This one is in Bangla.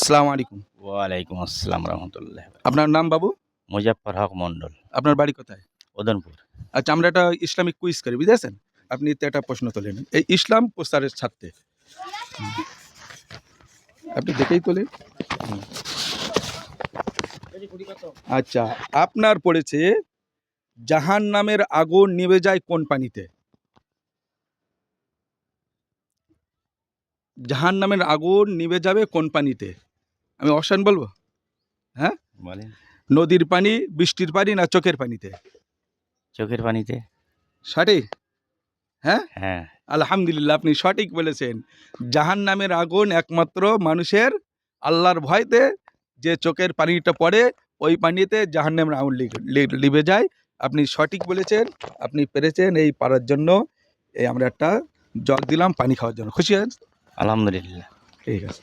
আসসালামু আলাইকুম। ওয়ালাইকুম আসসালাম রহমতুল্লাহ। আপনার নাম বাবু? মুজাফফর হক মন্ডল, আপনার বাড়ি কোথায়? উদয়পুর। আচ্ছা, আমরা একটা ইসলামিক কুইজ করি, বুঝেছেন? আপনি তো একটা প্রশ্ন তোলেন। এই ইসলাম প্রচারের স্বার্থে আপনি দেখেই তোলেন। আচ্ছা, আপনার পড়েছে জাহান্নামের আগুন নিভে যায় কোন পানিতে? জাহান্নামের আগুন নিভে যাবে কোন পানিতে? আমি অপশন বলবো? হ্যাঁ, বলেন। নদীর পানি, বৃষ্টির পানি, না চোখের পানিতে? চোখের পানিতে। সঠিক? হ্যাঁ, হ্যাঁ। আলহামদুলিল্লাহ, আপনি সঠিক বলেছেন। জাহান্নামের আগুন একমাত্র মানুষের আল্লাহর ভয়তে যে চোখের পানিটা পড়ে, ওই পানিতে জাহান্নামের আগুন লিভে যায়। আপনি সঠিক বলেছেন। আপনি পেরেছেন। এই পারার জন্য এই আমরা একটা জগ দিলাম পানি খাওয়ার জন্য। খুশি আছেন? আলহামদুলিল্লাহ। ঠিক আছে।